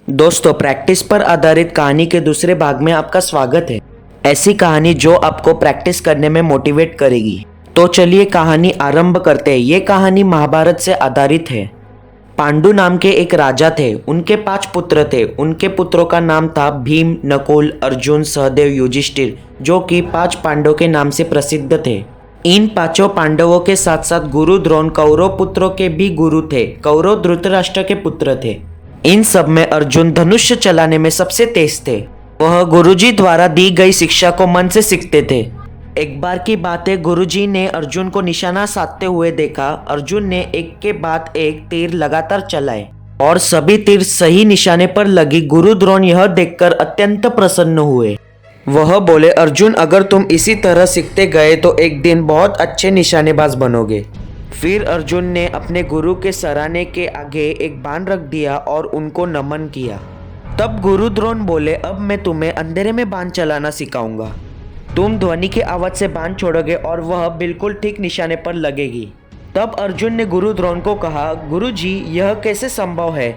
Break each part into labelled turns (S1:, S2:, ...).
S1: दोस्तों, प्रैक्टिस पर आधारित कहानी के दूसरे भाग में आपका स्वागत है। ऐसी कहानी जो आपको प्रैक्टिस करने में मोटिवेट करेगी। तो चलिए कहानी आरंभ करते हैं। ये कहानी महाभारत से आधारित है। पांडु नाम के एक राजा थे। उनके 5 पुत्र थे। उनके पुत्रों का नाम था भीम, नकुल, अर्जुन, सहदेव, युधिष्ठिर, जो कि 5 पांडवों के नाम से प्रसिद्ध थे। इन 5 पांडवों के साथ साथ गुरु द्रोण कौरव पुत्रों के भी गुरु थे। कौरव धृतराष्ट्र के पुत्र थे। इन सब में अर्जुन धनुष्य चलाने में सबसे तेज थे। वह गुरुजी द्वारा दी गई शिक्षा को मन से सीखते थे। एक बार की बात है, गुरुजी ने अर्जुन को निशाना साधते हुए देखा। अर्जुन ने एक के बाद एक तीर लगातार चलाए और सभी तीर सही निशाने पर लगी। गुरु द्रोण यह देखकर अत्यंत प्रसन्न हुए। वह बोले, अर्जुन, अगर तुम इसी तरह सीखते गए तो एक दिन बहुत अच्छे निशानेबाज बनोगे। फिर अर्जुन ने अपने गुरु के सराहने के आगे एक बाण रख दिया और उनको नमन किया। तब गुरु द्रोण बोले, अब मैं तुम्हें अंधेरे में बाण चलाना सिखाऊंगा। तुम ध्वनि की आवाज से बाण छोड़ोगे और वह बिल्कुल ठीक निशाने पर लगेगी। तब अर्जुन ने गुरु द्रोण को कहा, गुरुजी, यह कैसे संभव है?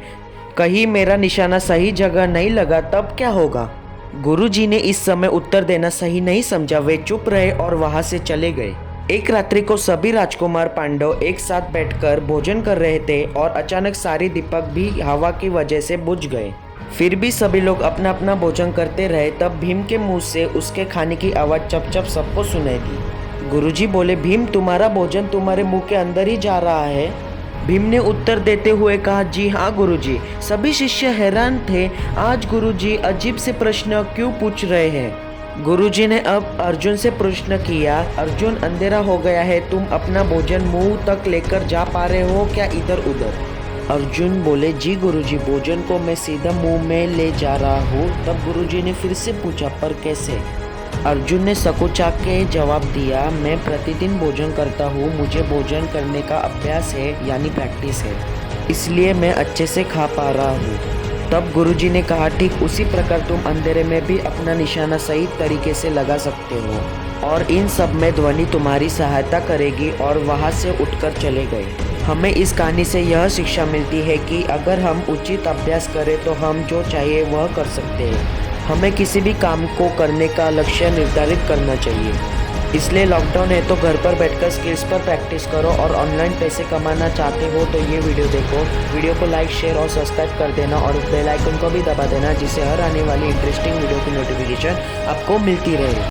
S1: कहीं मेरा निशाना सही जगह नहीं लगा तब क्या होगा? गुरुजी ने इस समय उत्तर देना सही नहीं समझा। वे चुप रहे और वहां से चले गए। एक रात्रि को सभी राजकुमार पांडव एक साथ बैठकर भोजन कर रहे थे और अचानक सारे दीपक भी हवा की वजह से बुझ गए। फिर भी सभी लोग अपना अपना भोजन करते रहे। तब भीम के मुंह से उसके खाने की आवाज चप चप सबको सुनाई दी। गुरुजी बोले, भीम, तुम्हारा भोजन तुम्हारे मुंह के अंदर ही जा रहा है। भीम ने उत्तर देते हुए कहा, जी हाँ गुरुजी। सभी शिष्य हैरान थे। आज गुरुजी अजीब से प्रश्न क्यों पूछ रहे हैं? गुरुजी ने अब अर्जुन से प्रश्न किया, अर्जुन, अंधेरा हो गया है, तुम अपना भोजन मुंह तक लेकर जा पा रहे हो क्या इधर उधर? अर्जुन बोले, जी गुरुजी, भोजन को मैं सीधा मुंह में ले जा रहा हूँ। तब गुरुजी ने फिर से पूछा, पर कैसे? अर्जुन ने सकुचा के जवाब दिया, मैं प्रतिदिन भोजन करता हूँ। मुझे भोजन करने का अभ्यास है, यानी प्रैक्टिस है, इसलिए मैं अच्छे से खा पा रहा हूँ। तब गुरुजी ने कहा, ठीक उसी प्रकार तुम अंधेरे में भी अपना निशाना सही तरीके से लगा सकते हो और इन सब में ध्वनि तुम्हारी सहायता करेगी। और वहाँ से उठकर चले गए। हमें इस कहानी से यह शिक्षा मिलती है कि अगर हम उचित अभ्यास करें तो हम जो चाहिए वह कर सकते हैं। हमें किसी भी काम को करने का लक्ष्य निर्धारित करना चाहिए। इसलिए लॉकडाउन है तो घर पर बैठकर स्किल्स पर प्रैक्टिस करो और ऑनलाइन पैसे कमाना चाहते हो तो ये वीडियो देखो। वीडियो को लाइक, शेयर और सब्सक्राइब कर देना और बेल आइकन को भी दबा देना, जिससे हर आने वाली इंटरेस्टिंग वीडियो की नोटिफिकेशन आपको मिलती रहे।